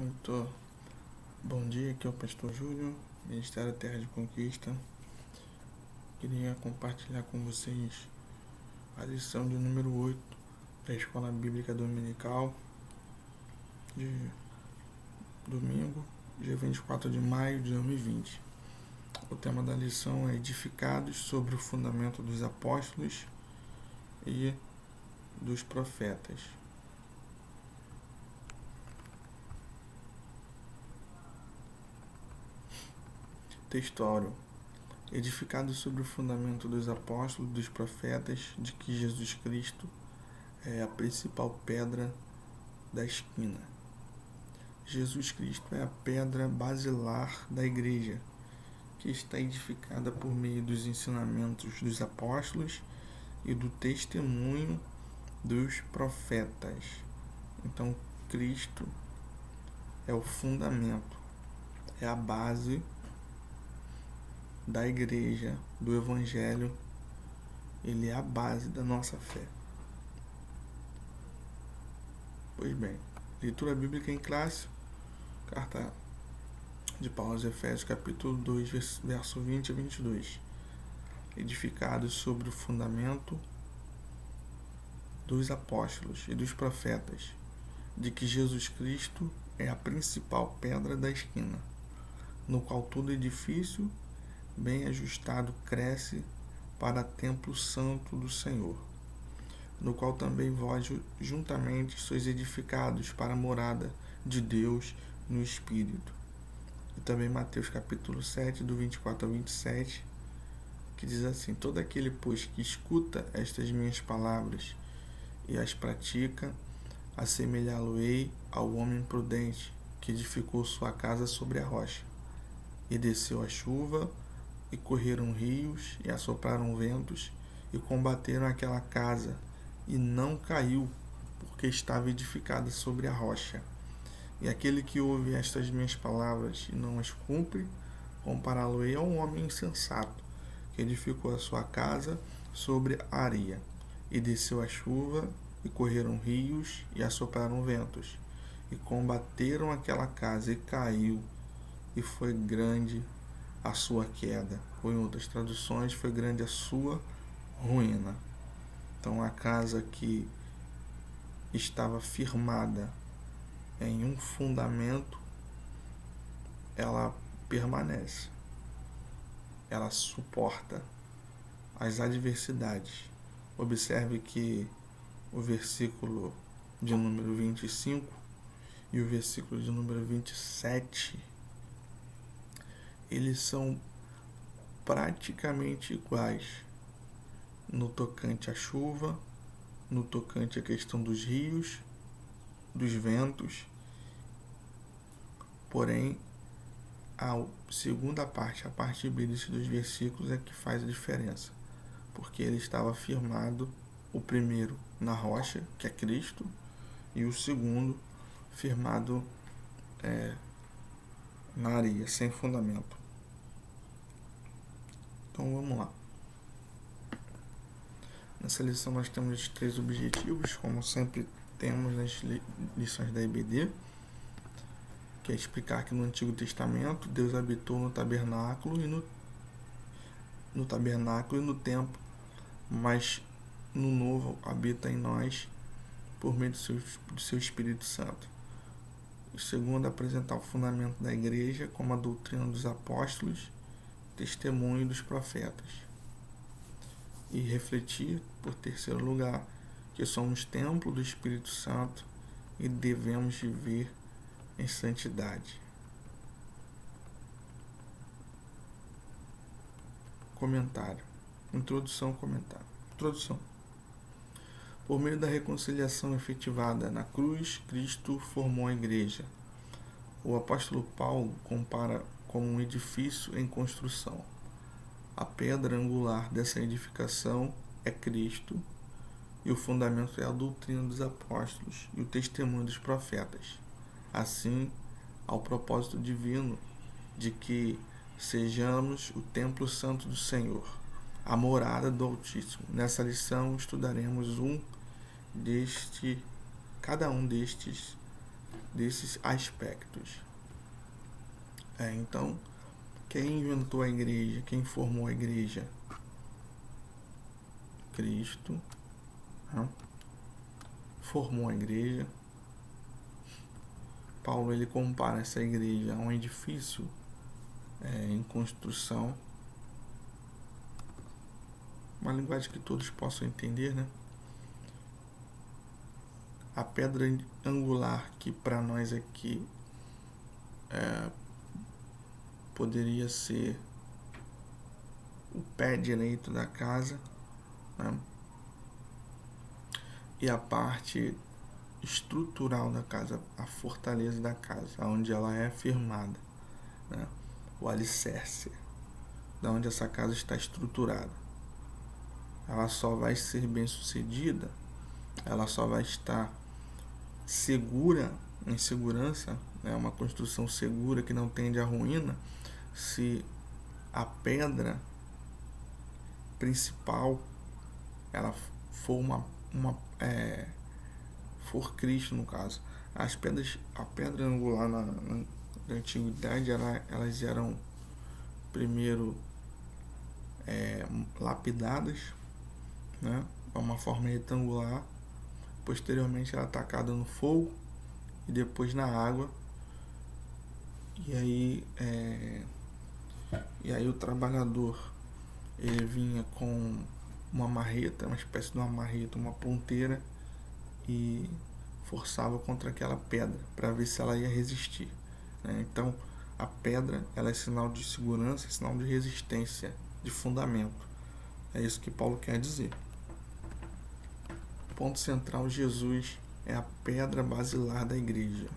Muito bom dia, aqui é o Pastor Júlio, Ministério Terra de Conquista. Queria compartilhar com vocês a lição de número 8 da Escola Bíblica Dominical de domingo, dia 24 de maio de 2020. O tema da lição é Edificados sobre o fundamento dos apóstolos e dos profetas. Textório: edificados sobre o fundamento dos apóstolos e dos profetas, de que Jesus Cristo é a principal pedra da esquina. Jesus Cristo é a pedra basilar da igreja, que está edificada por meio dos ensinamentos dos apóstolos e do testemunho dos profetas. Então, Cristo é o fundamento, é a base da igreja, do evangelho. Ele é a base da nossa fé. Pois bem, leitura bíblica em classe, carta de Paulo aos Efésios, capítulo 2, verso 20 a 22. Edificados sobre o fundamento dos apóstolos e dos profetas, de que Jesus Cristo é a principal pedra da esquina, no qual todo edifício bem ajustado cresce para templo santo do Senhor, no qual também vós juntamente sois edificados para a morada de Deus no Espírito. E também Mateus capítulo 7, do 24 ao 27, que diz assim: todo aquele, pois, que escuta estas minhas palavras e as pratica, assemelhá-lo-ei ao homem prudente, que edificou sua casa sobre a rocha. E desceu a chuva, e correram rios, e assopraram ventos, e combateram aquela casa, e não caiu, porque estava edificada sobre a rocha. E aquele que ouve estas minhas palavras e não as cumpre, compará-lo-ei a um homem insensato, que edificou a sua casa sobre a areia. E desceu a chuva, e correram rios, e assopraram ventos, e combateram aquela casa, e caiu, e foi grande a sua queda. Ou em outras traduções, foi grande a sua ruína. Então, a casa que estava firmada em um fundamento, ela permanece, ela suporta as adversidades. Observe que o versículo de número 25 e o versículo de número 27, eles são praticamente iguais no tocante à chuva, no tocante à questão dos rios, dos ventos. Porém, a segunda parte, a parte B desses dois versículos, é que faz a diferença, porque ele estava firmado, o primeiro na rocha, que é Cristo, e o segundo firmado na areia, sem fundamento. Então vamos lá. Nessa lição nós temos 3 objetivos, como sempre temos nas lições da EBD, que é explicar que no Antigo Testamento Deus habitou no tabernáculo e no templo, mas no Novo habita em nós por meio do seu Espírito Santo. E segundo, apresentar o fundamento da igreja como a doutrina dos apóstolos, testemunho dos profetas. E refletir, por terceiro lugar, que somos templo do Espírito Santo e devemos viver em santidade. Comentário. Introdução. Por meio da reconciliação efetivada na cruz, Cristo formou a igreja. O apóstolo Paulo compara como um edifício em construção. A pedra angular dessa edificação é Cristo, e o fundamento é a doutrina dos apóstolos e o testemunho dos profetas. Assim, ao propósito divino de que sejamos o templo santo do Senhor, a morada do Altíssimo. Nessa lição estudaremos cada um destes desses aspectos. Então, quem inventou a igreja, quem formou a igreja? Cristo, né? Formou a igreja. Paulo ele compara essa igreja a um edifício em construção, uma linguagem que todos possam entender, né? A pedra angular que para nós aqui poderia ser o pé direito da casa, né? E a parte estrutural da casa, a fortaleza da casa, onde ela é firmada, né? O alicerce, da onde essa casa está estruturada. Ela só vai ser bem sucedida, ela só vai estar segura, em segurança, né? Uma construção segura que não tende à ruína, se a pedra principal ela for for Cristo, no caso. A pedra angular na antiguidade, elas eram primeiro lapidadas, né? É uma forma retangular, posteriormente ela é atacada no fogo e depois na água, e aí o trabalhador ele vinha com uma marreta, uma espécie de uma marreta, uma ponteira, e forçava contra aquela pedra para ver se ela ia resistir, né? Então a pedra ela é sinal de segurança, é sinal de resistência, de fundamento. É isso que Paulo quer dizer. Ponto central: Jesus é a pedra basilar da igreja.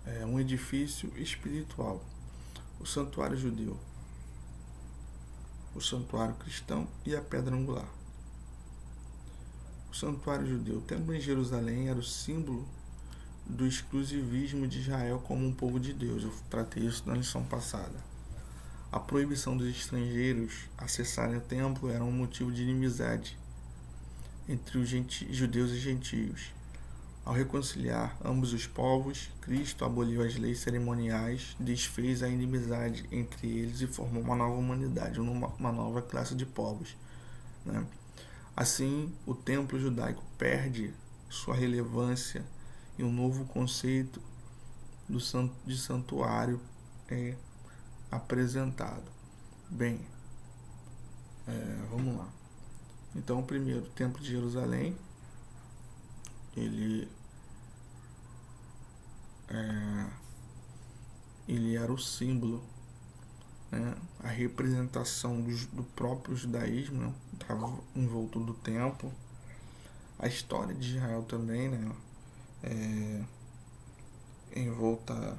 É um edifício espiritual. O santuário judeu, o santuário cristão e a pedra angular. O santuário judeu, o templo em Jerusalém, era o símbolo do exclusivismo de Israel como um povo de Deus. Eu tratei isso na lição passada. A proibição dos estrangeiros acessarem o templo era um motivo de inimizade entre os judeus e gentios. Ao reconciliar ambos os povos, Cristo aboliu as leis cerimoniais, desfez a inimizade entre eles e formou uma nova humanidade, uma nova classe de povos, né? Assim, o templo judaico perde sua relevância e um novo conceito de santuário é apresentado. Bem, vamos lá. Então, o primeiro, o Templo de Jerusalém, ele era o símbolo, né? A representação do próprio judaísmo, né? Estava envolto do templo. A história de Israel também, né? Envolta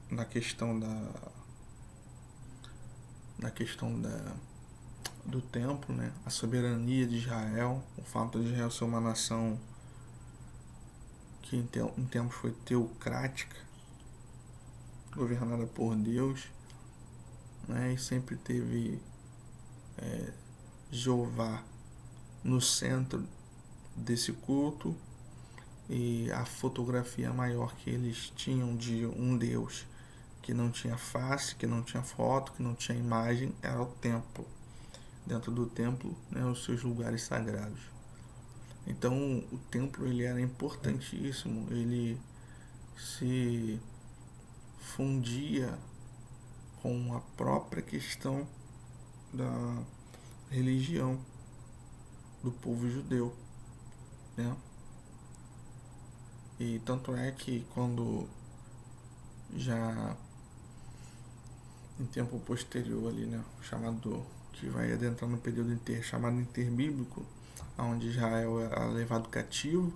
na questão do templo, né? A soberania de Israel, o fato de Israel ser uma nação que em tempos foi teocrática, governada por Deus, né? E sempre teve Jeová no centro desse culto, e a fotografia maior que eles tinham de um Deus que não tinha face, que não tinha foto, que não tinha imagem, era o templo. Dentro do templo, né, os seus lugares sagrados. Então o templo ele era importantíssimo, ele se fundia com a própria questão da religião do povo judeu, né? E tanto é que quando já em tempo posterior ali, né, chamado, que vai adentrar no período chamado interbíblico, onde Israel é levado cativo,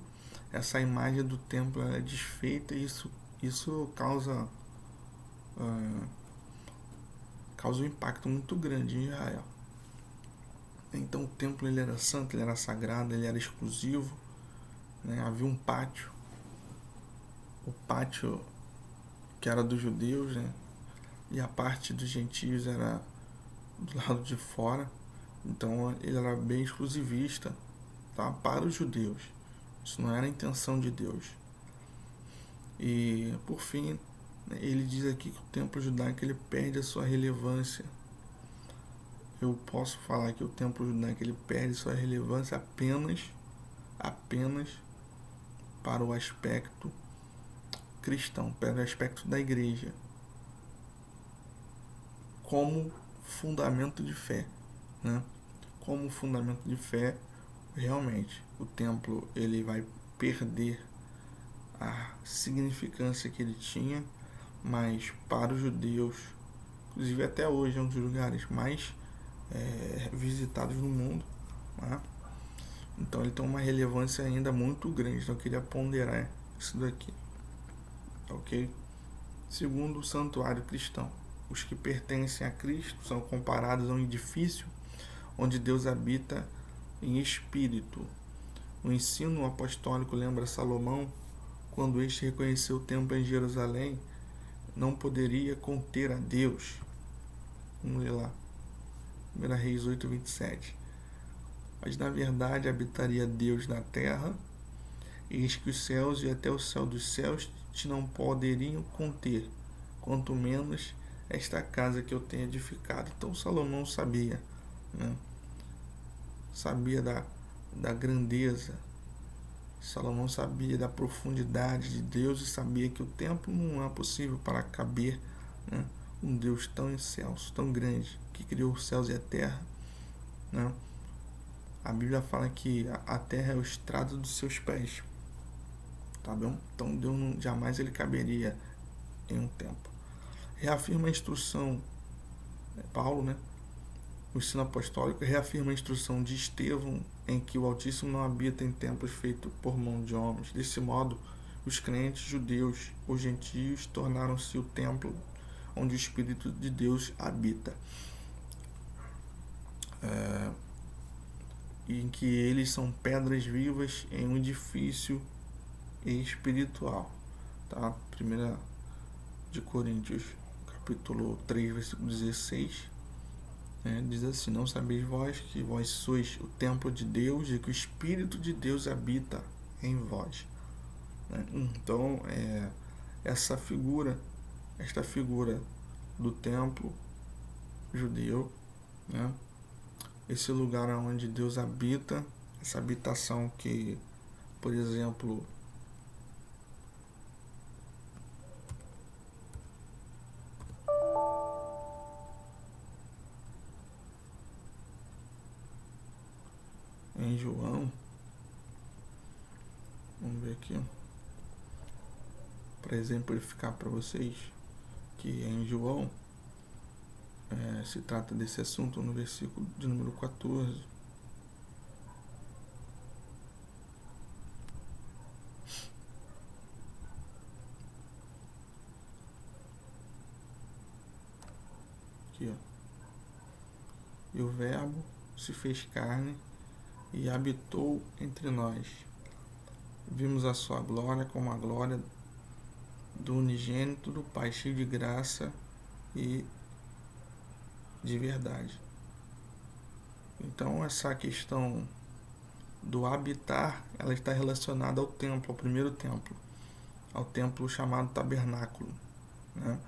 essa imagem do templo é desfeita, e isso causa um impacto muito grande em Israel. Então o templo ele era santo, ele era sagrado, ele era exclusivo, né? Havia um pátio. O pátio que era dos judeus, né? E a parte dos gentios era do lado de fora. Então ele era bem exclusivista, tá? Para os judeus. Isso não era a intenção de Deus. E por fim, ele diz aqui que o templo judaico ele perde a sua relevância. Eu posso falar que o templo judaico ele perde sua relevância apenas para o aspecto cristão, para o aspecto da igreja, como fundamento de fé, né? Como fundamento de fé, realmente o templo ele vai perder a significância que ele tinha, mas para os judeus, inclusive até hoje é um dos lugares mais visitados no mundo, né? Então ele tem uma relevância ainda muito grande. Então eu queria ponderar isso daqui, ok? Segundo o santuário cristão, os que pertencem a Cristo são comparados a um edifício onde Deus habita em espírito. O ensino apostólico lembra Salomão quando este reconheceu o templo em Jerusalém, não poderia conter a Deus. Vamos ler lá, 1 Reis 8:27. Mas na verdade habitaria Deus na terra, eis que os céus e até o céu dos céus te não poderiam conter, quanto menos esta casa que eu tenho edificado. Então Salomão sabia, né? Sabia da grandeza. Salomão sabia da profundidade de Deus e sabia que o templo não é possível para caber, né, um Deus tão excelso, tão grande, que criou os céus e a terra, né? A Bíblia fala que a terra é o estrado dos seus pés, tá bom? Então Deus jamais ele caberia em um templo. Reafirma a instrução, Paulo, né? O ensino apostólico reafirma a instrução de Estevão em que o Altíssimo não habita em templos feitos por mão de homens. Desse modo, os crentes judeus ou gentios tornaram-se o templo onde o Espírito de Deus habita, em que eles são pedras vivas em um edifício espiritual, tá? 1 de Coríntios, capítulo 3, versículo 16, diz assim: não sabeis vós que vós sois o templo de Deus e que o Espírito de Deus habita em vós, né? Então, esta figura do templo judeu, né? Esse lugar onde Deus habita, essa habitação que, por exemplo, em João, vamos ver aqui, para exemplificar para vocês, que em João se trata desse assunto no versículo de número 14. Aqui, ó. E o Verbo se fez carne e habitou entre nós. Vimos a sua glória como a glória do unigênito do Pai, cheio de graça e de verdade. Então essa questão do habitar, ela está relacionada ao templo, ao primeiro templo, ao templo chamado tabernáculo, né?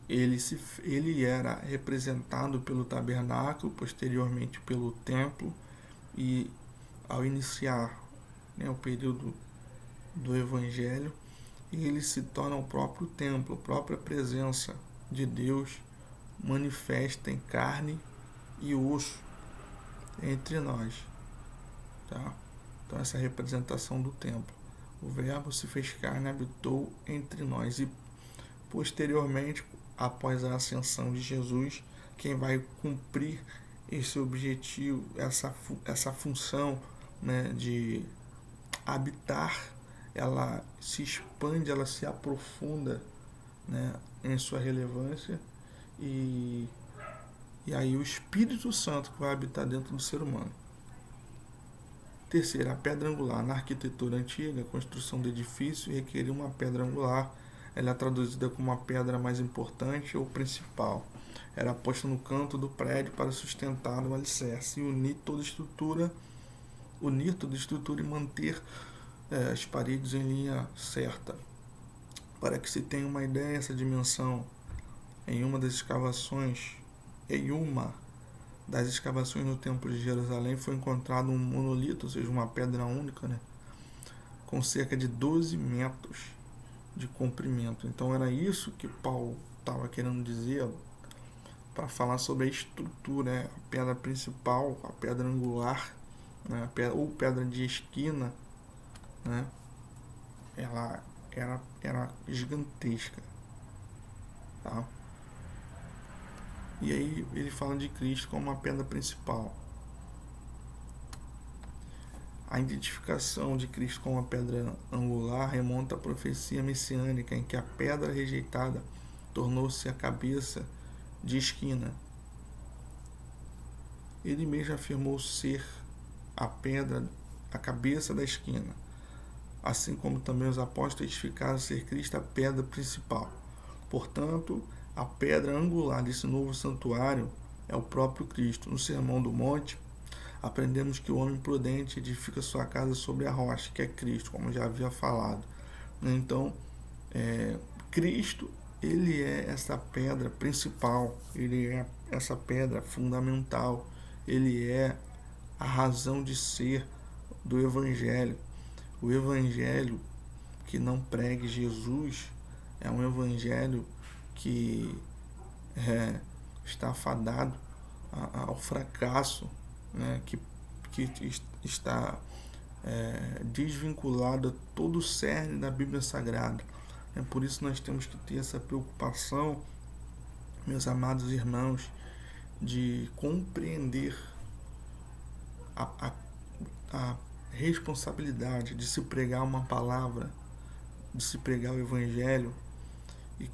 Ele era representado pelo tabernáculo, posteriormente pelo templo, e ao iniciar, né, o período do Evangelho, ele se torna o próprio templo, a própria presença de Deus manifesta em carne e osso entre nós, tá? Então essa representação do templo, o Verbo se fez carne e habitou entre nós, e posteriormente, após a ascensão de Jesus, quem vai cumprir esse objetivo, essa função, né, de habitar, ela se expande, ela se aprofunda, né, em sua relevância, e aí o Espírito Santo que vai habitar dentro do ser humano. Terceiro, a pedra angular. Na arquitetura antiga, a construção do edifício requeria uma pedra angular ela é traduzida como a pedra mais importante ou principal. Era posta no canto do prédio para sustentar o alicerce e unir toda a estrutura, e manter as paredes em linha certa. Para que se tenha uma ideia, essa dimensão, em uma das escavações no Templo de Jerusalém foi encontrado um monolito, ou seja, uma pedra única, né, com cerca de 12 metros de comprimento. Então era isso que Paulo estava querendo dizer para falar sobre a estrutura, né? A pedra principal, a pedra angular, né? Ou pedra de esquina, né? Ela era gigantesca, tá? E aí ele fala de Cristo como a pedra principal. A identificação de Cristo como a pedra angular remonta à profecia messiânica em que a pedra rejeitada tornou-se a cabeça de esquina. Ele mesmo afirmou ser a cabeça da esquina, assim como também os apóstolos testificaram ser Cristo a pedra principal. Portanto, a pedra angular desse novo santuário é o próprio Cristo. No Sermão do Monte, aprendemos que o homem prudente edifica sua casa sobre a rocha, que é Cristo, como já havia falado. Então, Cristo, ele é essa pedra principal, ele é essa pedra fundamental, ele é a razão de ser do Evangelho. O Evangelho que não pregue Jesus é um Evangelho que está fadado ao fracasso, né? que está desvinculado a todo o cerne da Bíblia Sagrada. Por isso nós temos que ter essa preocupação, meus amados irmãos, de compreender a responsabilidade de se pregar uma palavra, de se pregar o Evangelho e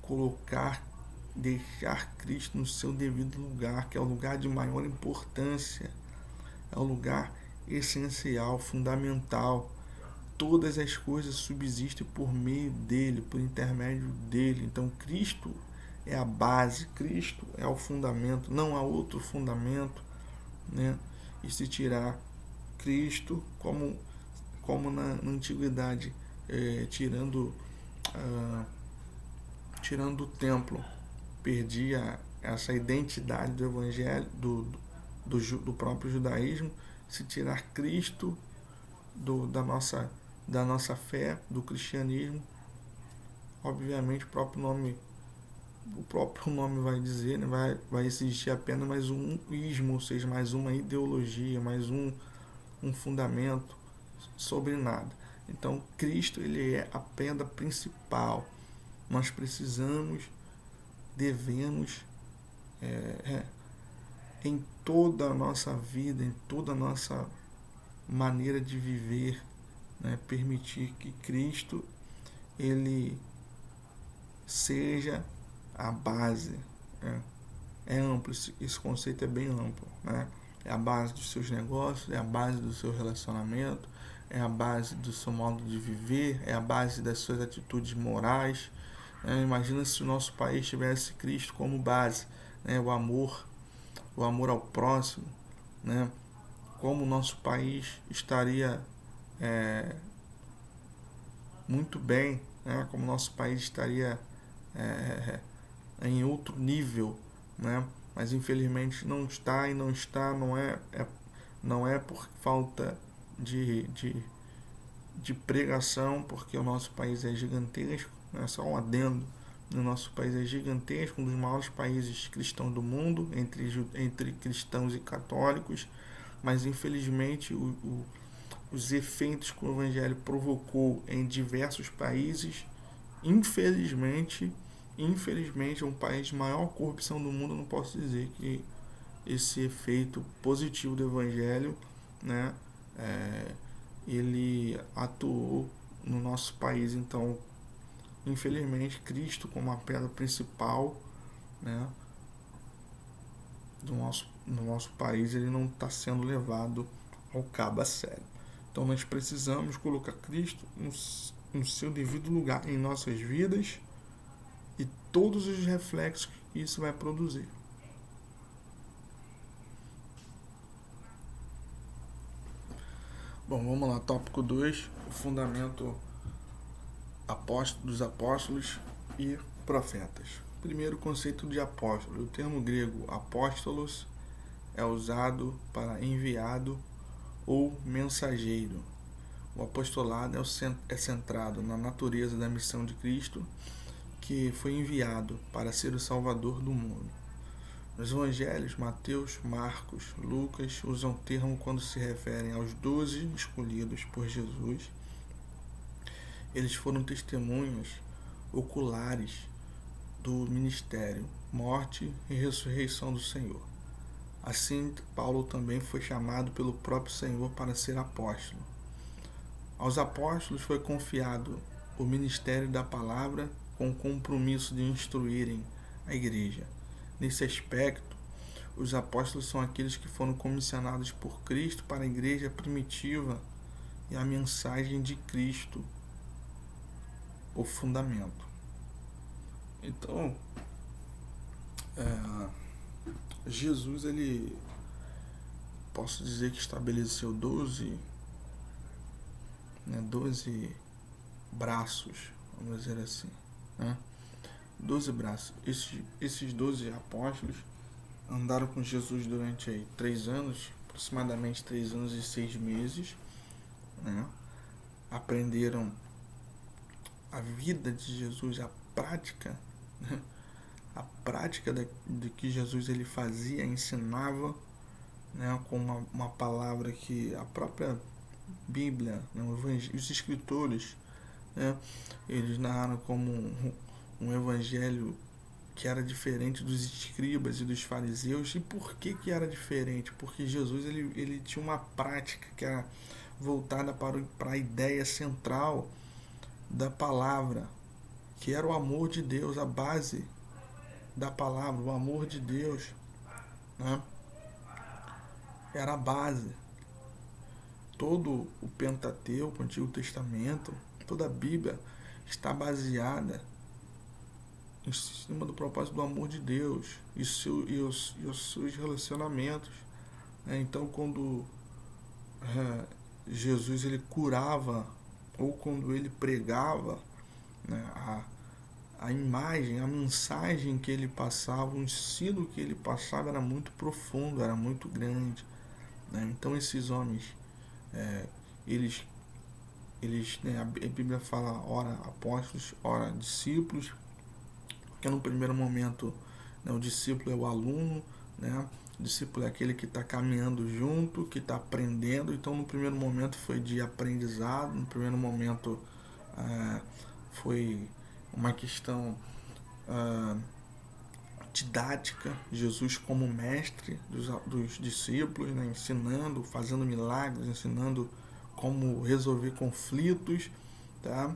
deixar Cristo no seu devido lugar, que é o lugar de maior importância, é o lugar essencial, fundamental. Todas as coisas subsistem por meio dele, por intermédio dele. Então Cristo é a base, Cristo é o fundamento, não há outro fundamento, né? E se tirar Cristo, como na antiguidade, tirando o templo, perdia essa identidade do evangelho, do próprio judaísmo. Se tirar Cristo da nossa fé, do cristianismo, obviamente o próprio nome vai dizer, né, vai existir apenas mais um ismo, ou seja, mais uma ideologia, mais um fundamento sobre nada. Então Cristo, ele é a pedra principal. Nós devemos em toda a nossa vida, em toda a nossa maneira de viver, né, permitir que Cristo, ele seja a base, né? É amplo, esse conceito é bem amplo, né? É a base dos seus negócios, é a base do seu relacionamento, é a base do seu modo de viver, é a base das suas atitudes morais. Imagina se o nosso país tivesse Cristo como base, né? O amor ao próximo, né? Como o nosso país estaria muito bem, né? Como o nosso país estaria em outro nível, né? Mas infelizmente não está, não é por falta de pregação, porque o nosso país é gigantesco, né? Só um adendo, o nosso país é gigantesco, um dos maiores países cristãos do mundo, entre cristãos e católicos, mas infelizmente os efeitos que o Evangelho provocou em diversos países, infelizmente é um país de maior corrupção do mundo. Eu não posso dizer que esse efeito positivo do Evangelho, né, ele atuou no nosso país. Então, infelizmente, Cristo como a pedra principal, né, no nosso país, ele não está sendo levado ao cabo a sério. Então nós precisamos colocar Cristo no seu devido lugar em nossas vidas, e todos os reflexos que isso vai produzir. Bom, vamos lá, tópico 2, o fundamento dos apóstolos e profetas. Primeiro, o conceito de apóstolo. O termo grego apóstolos é usado para enviado ou mensageiro. O apostolado é centrado na natureza da missão de Cristo, que foi enviado para ser o Salvador do mundo. Nos evangelhos, Mateus, Marcos, Lucas usam o termo quando se referem aos 12 escolhidos por Jesus. Eles foram testemunhas oculares do ministério, morte e ressurreição do Senhor. Assim, Paulo também foi chamado pelo próprio Senhor para ser apóstolo. Aos apóstolos foi confiado o ministério da palavra com o compromisso de instruírem a igreja. Nesse aspecto, os apóstolos são aqueles que foram comissionados por Cristo para a igreja primitiva e a mensagem de Cristo, o fundamento. Então, Jesus, ele, posso dizer que estabeleceu 12 braços, vamos dizer assim, né? 12 braços. Esses 12 apóstolos andaram com Jesus durante 3 anos, aproximadamente 3 anos e 6 meses, né? Aprenderam a vida de Jesus, a prática, né? A prática de que Jesus ele fazia, ensinava, né? Com uma palavra que a própria Bíblia, né? Os escritores, né? Eles narraram como um evangelho que era diferente dos escribas e dos fariseus. E por que era diferente? Porque Jesus ele tinha uma prática que era voltada para a ideia central da palavra, que era o amor de Deus, a base da palavra, o amor de Deus, né? Era a base. Todo o Pentateuco, o Antigo Testamento, toda a Bíblia está baseada em cima do propósito do amor de Deus e os seus relacionamentos. Então, quando Jesus ele curava, ou quando ele pregava, né, a imagem, a mensagem que ele passava, o ensino que ele passava era muito profundo, era muito grande, né? Então esses homens, eles né, a Bíblia fala ora apóstolos, ora discípulos, porque no primeiro momento, né, o discípulo é o aluno, né? O discípulo é aquele que está caminhando junto, que está aprendendo. Então no primeiro momento foi de aprendizado, no primeiro momento foi uma questão didática, Jesus como mestre dos discípulos, né, ensinando, fazendo milagres, ensinando como resolver conflitos, tá?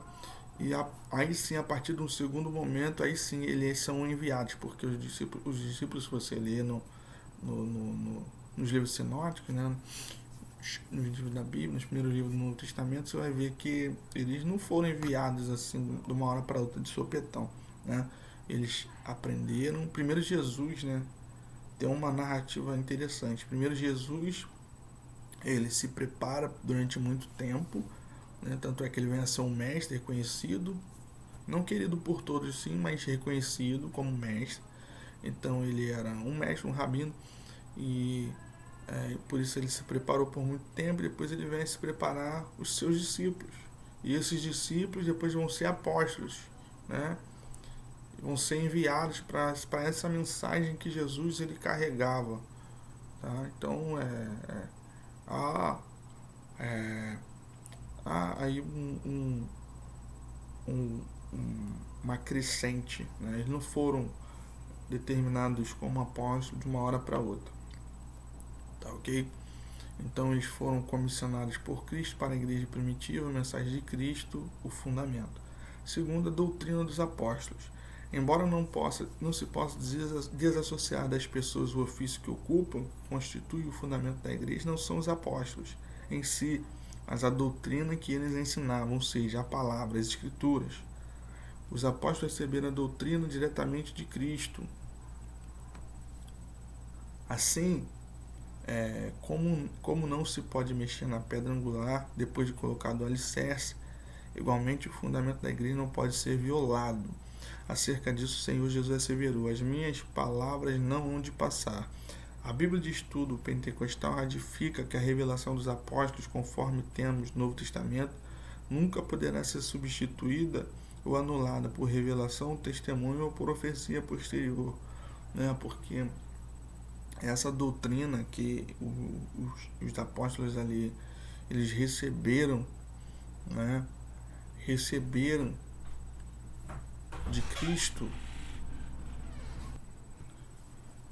E aí sim, a partir de um segundo momento, aí sim eles são enviados, porque os discípulos, se você ler nos livros sinóticos, né, nos livros da Bíblia, nos primeiros livros do Novo Testamento, você vai ver que eles não foram enviados assim de uma hora para outra de sopetão, né? Eles aprenderam. Primeiro Jesus, né, tem uma narrativa interessante. Primeiro Jesus, ele se prepara durante muito tempo, né? Tanto é que ele vem a ser um mestre reconhecido, não querido por todos sim, mas reconhecido como mestre. Então ele era um mestre, um rabino, e por isso ele se preparou por muito tempo. Depois ele vem se preparar os seus discípulos, e esses discípulos depois vão ser apóstolos, né? Vão ser enviados para essa mensagem que Jesus ele carregava, tá? Então há aí uma crescente, né? Eles não foram determinados como apóstolos de uma hora para outra, tá ok? Então eles foram comissionados por Cristo para a igreja primitiva, a mensagem de Cristo, o fundamento. Segundo, a doutrina dos apóstolos. Embora não se possa desassociar das pessoas o ofício que ocupam, constitui o fundamento da igreja, não são os apóstolos em si, mas a doutrina que eles ensinavam, ou seja, a palavra, as escrituras. Os apóstolos receberam a doutrina diretamente de Cristo. Assim, como não se pode mexer na pedra angular depois de colocado o alicerce, igualmente o fundamento da igreja não pode ser violado. Acerca disso, o Senhor Jesus asseverou: as minhas palavras não hão de passar. A Bíblia de Estudo Pentecostal ratifica que a revelação dos apóstolos, conforme temos no Novo Testamento, nunca poderá ser substituída ou anulada por revelação, testemunho ou profecia posterior, né? Porque essa doutrina que os apóstolos ali eles receberam, né? Receberam de Cristo.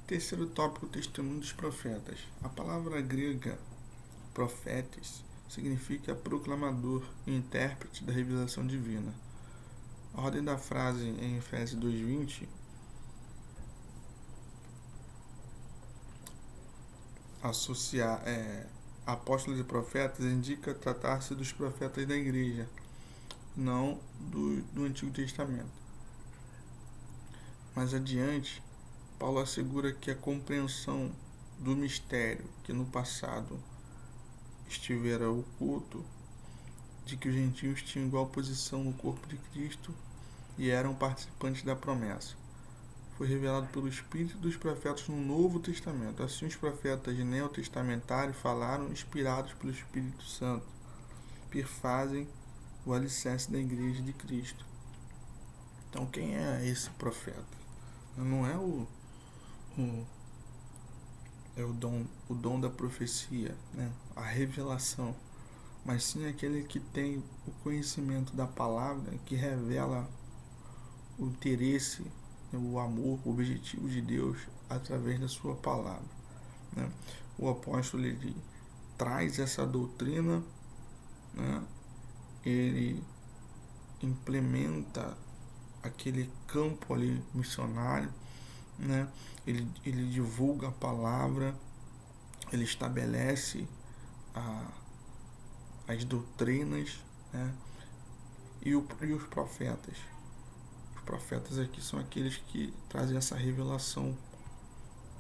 Terceiro tópico, o testemunho dos profetas. A palavra grega profetes significa proclamador e intérprete da revelação divina. A ordem da frase em Efésios 2:20 associar apóstolos e profetas indica tratar-se dos profetas da igreja, não do Antigo Testamento. Mais adiante, Paulo assegura que a compreensão do mistério que no passado estivera oculto, de que os gentios tinham igual posição no corpo de Cristo e eram participantes da promessa, foi revelado pelo Espírito dos profetas no Novo Testamento. Assim, os profetas neotestamentários falaram inspirados pelo Espírito Santo, perfazem o alicerce da igreja de Cristo. Então, quem é esse profeta? Não é o dom da profecia, né? A revelação, mas sim aquele que tem o conhecimento da palavra, que revela o interesse, o amor, o objetivo de Deus através da sua palavra, né? O apóstolo ele traz essa doutrina, né? Ele implementa aquele campo ali missionário, né? Ele divulga a palavra, ele estabelece as doutrinas, né? E os profetas. Os profetas aqui são aqueles que trazem essa revelação,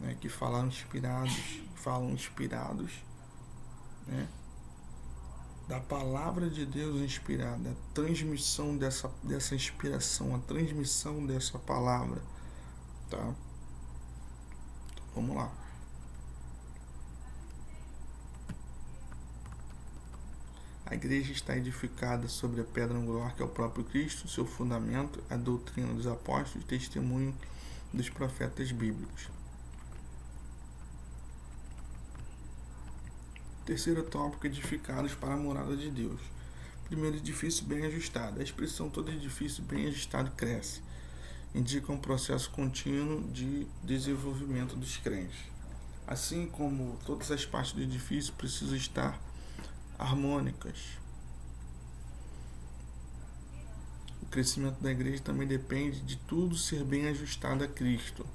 né? Que falam inspirados, né? Da palavra de Deus inspirada, a transmissão dessa inspiração, a transmissão dessa palavra, tá? Então, vamos lá. A igreja está edificada sobre a pedra angular que é o próprio Cristo, seu fundamento, a doutrina dos apóstolos e testemunho dos profetas bíblicos. Terceiro tópico, edificados para a morada de Deus. Primeiro, edifício bem ajustado. A expressão todo edifício bem ajustado cresce. Indica um processo contínuo de desenvolvimento dos crentes. Assim como todas as partes do edifício precisam estar harmônicas. O crescimento da igreja também depende de tudo ser bem ajustado a Cristo.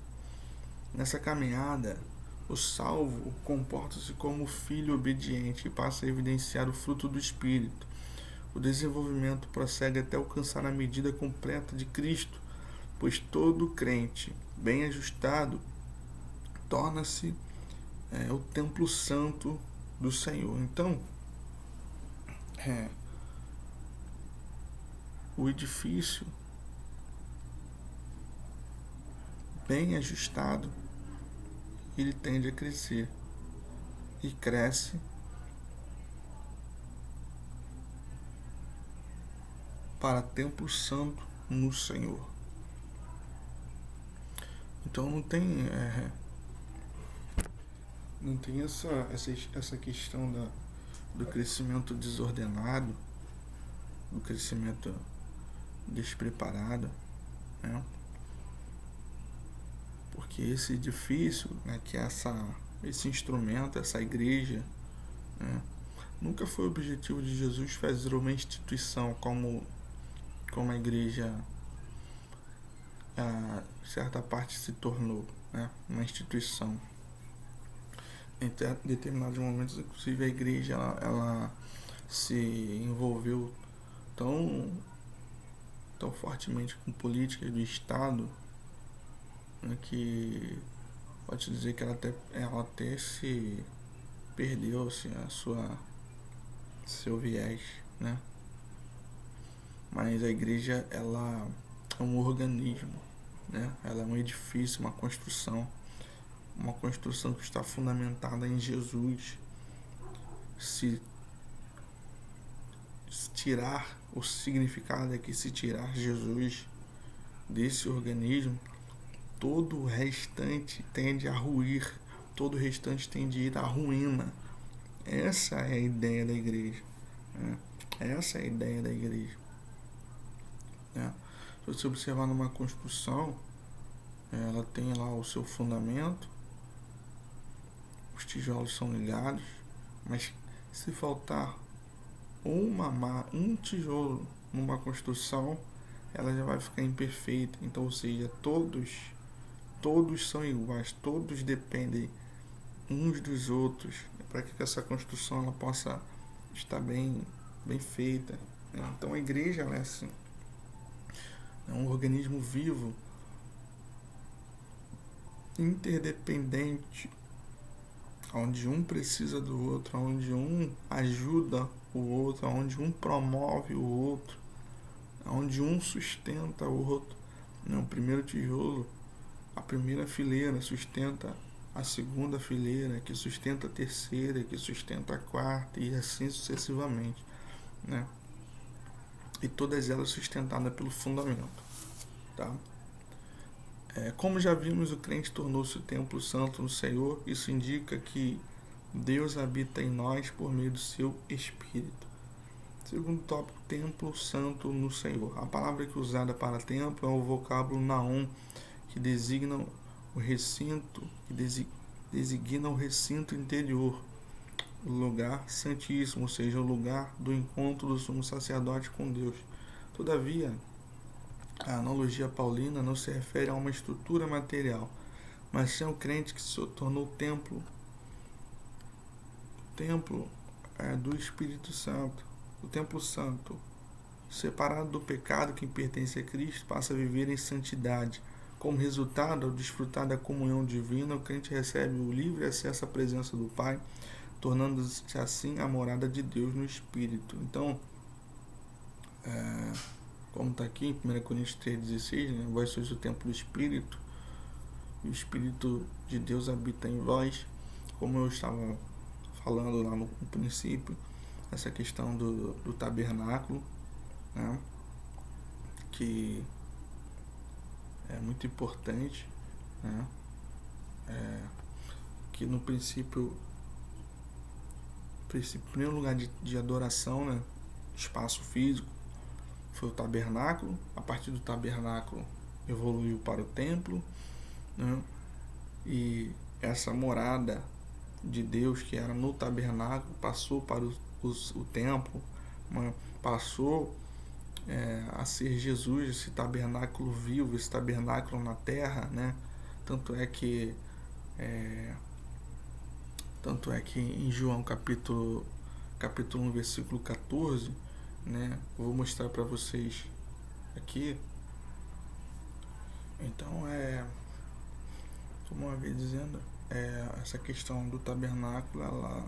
Nessa caminhada, o salvo comporta-se como filho obediente e passa a evidenciar o fruto do Espírito. O desenvolvimento prossegue até alcançar a medida completa de Cristo, pois todo crente bem ajustado torna-se o templo santo do Senhor. Então, o edifício bem ajustado, ele tende a crescer e cresce para templo santo no Senhor. Então não tem essa questão do crescimento desordenado, do crescimento despreparado, né? Porque esse edifício, né, que é esse instrumento, essa igreja, né, nunca foi o objetivo de Jesus fazer uma instituição como a igreja certa parte se tornou, né, uma instituição. Em determinados momentos, inclusive, a igreja, ela, ela se envolveu tão, tão fortemente com políticas do Estado, né, que pode dizer que ela até se perdeu assim, seu viés, né? Mas a igreja, ela é um organismo, né? Ela é um edifício, uma construção que está fundamentada em Jesus. Se tirar o significado é que se tirar Jesus desse organismo, todo o restante tende a ruir, todo o restante tende a ir à ruína. Essa é a ideia da igreja, né? Essa é a ideia da igreja, né? Se você observar numa construção, ela tem lá o seu fundamento, os tijolos são ligados, mas se faltar um tijolo numa construção, ela já vai ficar imperfeita. Então, ou seja, todos são iguais, todos dependem uns dos outros para que essa construção ela possa estar bem feita, né? Então a igreja ela é assim, é um organismo vivo, interdependente, onde um precisa do outro, onde um ajuda o outro, onde um promove o outro, onde um sustenta o outro. O primeiro tijolo, a primeira fileira sustenta a segunda fileira, que sustenta a terceira, que sustenta a quarta, e assim sucessivamente, né? E todas elas sustentadas pelo fundamento, tá? Como já vimos, o crente tornou-se o templo santo no Senhor. Isso indica que Deus habita em nós por meio do seu Espírito. Segundo tópico, templo santo no Senhor. A palavra que é usada para templo é o vocábulo naon, que designa o recinto, designa o recinto interior, o lugar santíssimo, ou seja, o lugar do encontro do sumo sacerdote com Deus. Todavia, a analogia paulina não se refere a uma estrutura material, mas sim ao crente que se tornou templo do Espírito Santo, o templo santo, separado do pecado que pertence a Cristo, passa a viver em santidade. Como resultado, ao desfrutar da comunhão divina, o crente recebe o livre acesso à presença do Pai, tornando-se assim a morada de Deus no Espírito. Então, como está aqui em 1 Coríntios 3,16, né? Vós sois o templo do Espírito, e o Espírito de Deus habita em vós. Como eu estava falando lá no princípio, essa questão do tabernáculo, né? Que é muito importante, né? Que no princípio, primeiro lugar de adoração, né? Espaço físico, foi o tabernáculo. A partir do tabernáculo evoluiu para o templo, né? E essa morada de Deus que era no tabernáculo passou para o templo, né? Passou a ser Jesus, esse tabernáculo vivo, esse tabernáculo na terra, né? Tanto é que em João capítulo 1, versículo 14, né? Vou mostrar para vocês aqui. Então, como eu havia dizendo, essa questão do tabernáculo, ela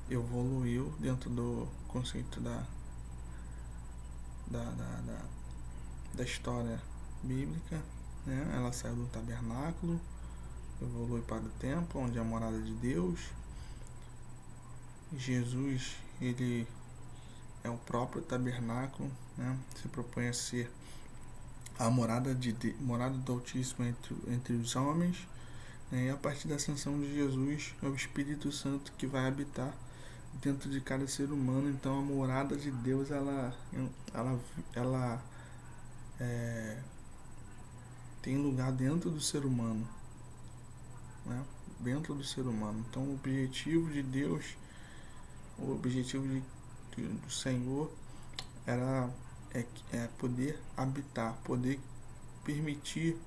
evoluiu dentro do conceito da história bíblica, né? Ela saiu do tabernáculo, evolui para o templo, onde é a morada de Deus. Jesus, ele é o próprio tabernáculo, né? Se propõe a ser a morada do Altíssimo entre os homens, né? E a partir da ascensão de Jesus é o Espírito Santo que vai habitar dentro de cada ser humano. Então a morada de Deus ela tem lugar dentro do ser humano, né? Dentro do ser humano. Então o objetivo de Deus, o objetivo do Senhor é poder habitar, poder permitir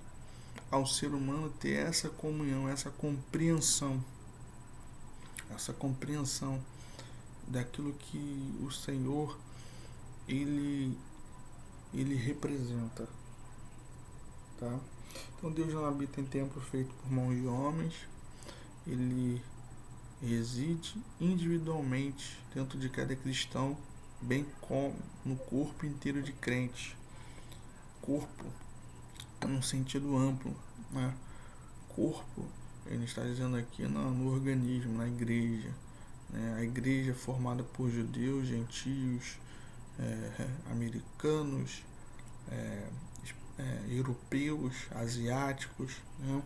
ao ser humano ter essa comunhão, essa compreensão daquilo que o Senhor ele ele representa, tá? Então Deus não habita em templo feito por mãos de homens, ele reside individualmente dentro de cada cristão, bem como no corpo inteiro de crentes. Corpo num sentido amplo, né? Corpo, ele está dizendo aqui no organismo, na igreja, né? A igreja é formada por judeus, gentios, americanos, europeus, asiáticos, né?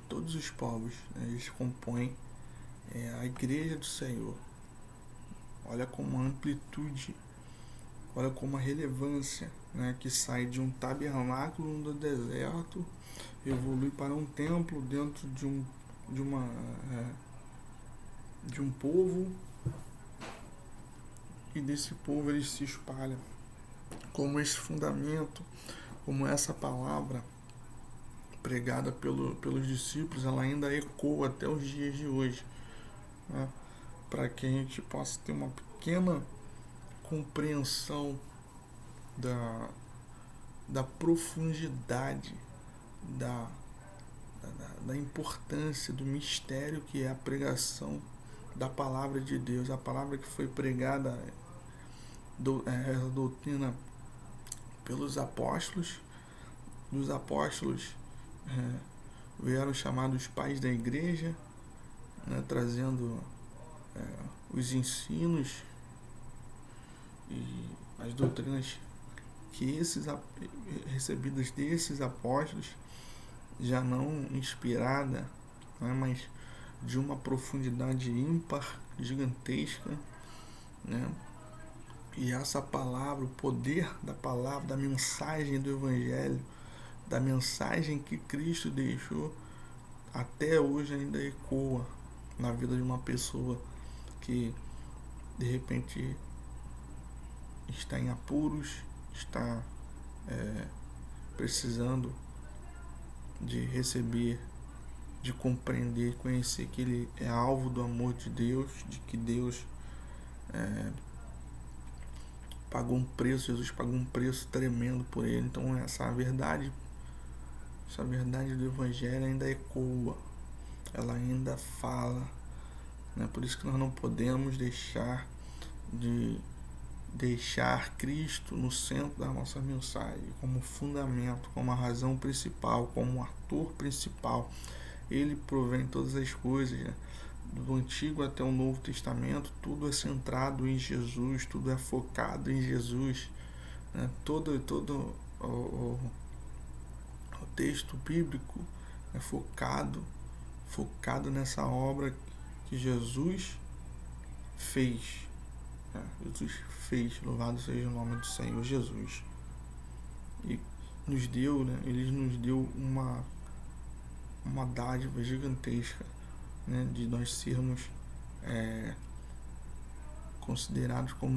Todos os povos, né? Eles compõem a igreja do Senhor. Olha como a amplitude, olha como a relevância, né? Que sai de um tabernáculo no deserto, evolui para um templo dentro de um povo, e desse povo ele se espalha. Como esse fundamento, como essa palavra pregada pelos discípulos, ela ainda ecoa até os dias de hoje, né? Para que a gente possa ter uma pequena compreensão da profundidade, da importância, do mistério que é a pregação da palavra de Deus, a palavra que foi pregada, essa doutrina pelos apóstolos. Dos apóstolos vieram chamados pais da igreja, né, trazendo os ensinos e as doutrinas que recebidas desses apóstolos, já não inspirada, né, mas de uma profundidade ímpar, gigantesca, né? E essa palavra, o poder da palavra, da mensagem do Evangelho, da mensagem que Cristo deixou, até hoje ainda ecoa na vida de uma pessoa que de repente está em apuros, está precisando de receber, de compreender, conhecer que ele é alvo do amor de Deus, de que Deus pagou um preço, Jesus pagou um preço tremendo por ele. Então essa verdade do Evangelho ainda ecoa, ela ainda fala, né? Por isso que nós não podemos deixar Cristo no centro da nossa mensagem, como fundamento, como a razão principal, como o ator principal. Ele provém todas as coisas, né? Do Antigo até o Novo Testamento, tudo é centrado em Jesus, tudo é focado em Jesus, né? Todo o texto bíblico é focado nessa obra que Jesus fez. Jesus fez, louvado seja o nome do Senhor Jesus. E nos deu, né? Ele nos deu uma dádiva gigantesca, né? De nós sermos considerados como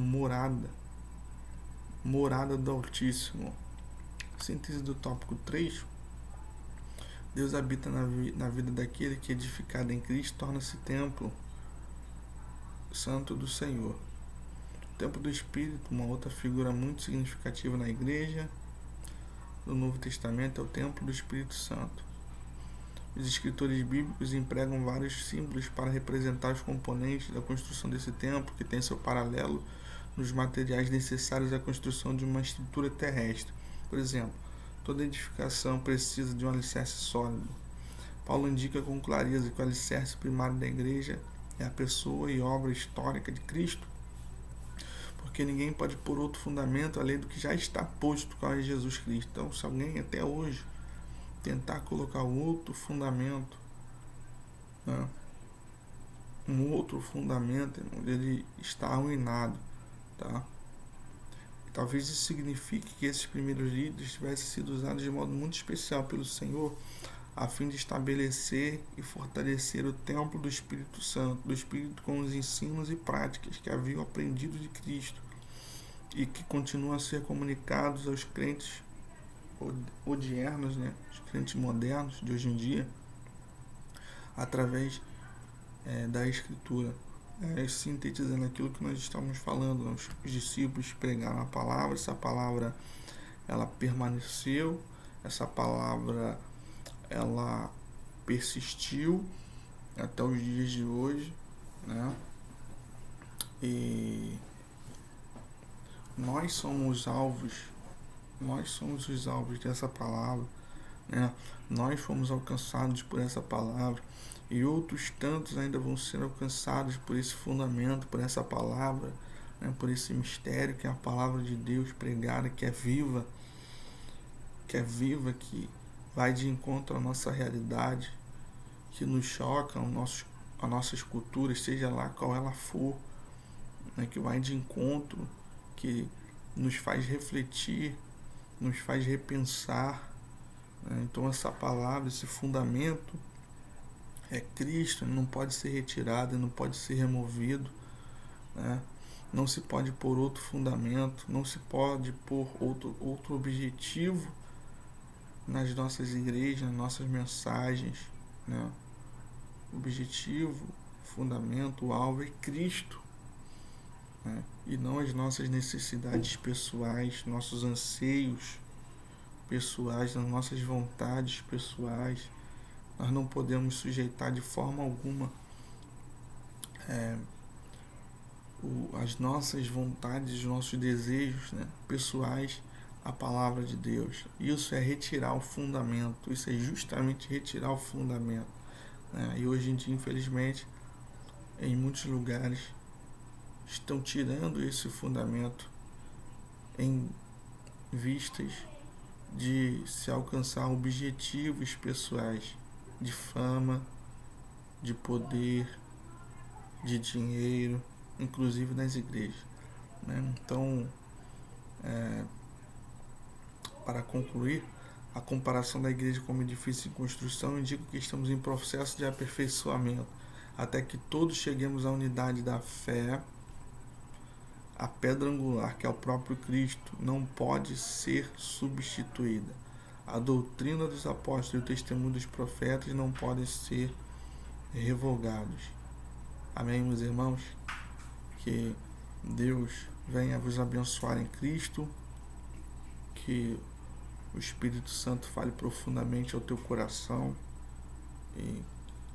morada do Altíssimo. Síntese do tópico 3. Deus habita na vida daquele que, edificado em Cristo, torna-se templo santo do Senhor. O templo do Espírito, uma outra figura muito significativa na igreja do Novo Testamento, é o templo do Espírito Santo. Os escritores bíblicos empregam vários símbolos para representar os componentes da construção desse templo, que tem seu paralelo nos materiais necessários à construção de uma estrutura terrestre. Por exemplo, toda edificação precisa de um alicerce sólido. Paulo indica com clareza que o alicerce primário da igreja é a pessoa e obra histórica de Cristo, porque ninguém pode pôr outro fundamento além do que já está posto, qual é Jesus Cristo. Então, se alguém até hoje tentar colocar outro fundamento, né, um outro fundamento, ele está arruinado, tá? Talvez isso signifique que esses primeiros líderes tivessem sido usados de modo muito especial pelo Senhor, a fim de estabelecer e fortalecer o templo do Espírito Santo, do Espírito, com os ensinos e práticas que haviam aprendido de Cristo e que continuam a ser comunicados aos crentes odiernos, né, os crentes modernos de hoje em dia, através da Escritura. sintetizando aquilo que nós estamos falando, né? Os discípulos pregaram a palavra, essa palavra ela permaneceu, essa palavra ela persistiu até os dias de hoje, né? E nós somos os alvos dessa palavra, né? Nós fomos alcançados por essa palavra e outros tantos ainda vão ser alcançados por esse fundamento, por essa palavra, né? Por esse mistério que é a palavra de Deus pregada, que é viva, que vai de encontro à nossa realidade, que nos choca a nossas culturas, seja lá qual ela for, né? Que vai de encontro, que nos faz refletir, nos faz repensar, né? Então essa palavra, esse fundamento é Cristo, não pode ser retirado, não pode ser removido, né? Não se pode pôr outro fundamento, não se pode pôr outro objetivo nas nossas igrejas, nas nossas mensagens, né? O objetivo, o fundamento, o alvo é Cristo, né? E não as nossas necessidades pessoais, nossos anseios pessoais, as nossas vontades pessoais. Nós não podemos sujeitar de forma alguma as nossas vontades, os nossos desejos, né, pessoais à palavra de Deus. Isso é retirar o fundamento, isso é justamente retirar o fundamento, né? E hoje em dia, infelizmente, em muitos lugares estão tirando esse fundamento em vistas de se alcançar objetivos pessoais de fama, de poder, de dinheiro, inclusive nas igrejas, né? Então, para concluir, a comparação da igreja como edifício em construção indica que estamos em processo de aperfeiçoamento, até que todos cheguemos à unidade da fé. A pedra angular, que é o próprio Cristo, não pode ser substituída. A doutrina dos apóstolos e o testemunho dos profetas não podem ser revogados. Amém, meus irmãos? Que Deus venha vos abençoar em Cristo, que o Espírito Santo fale profundamente ao teu coração e,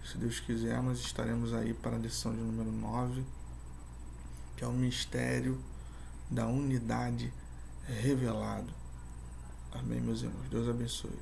se Deus quiser, nós estaremos aí para a lição de número 9, que é o mistério da unidade revelado. Amém, meus irmãos. Deus abençoe.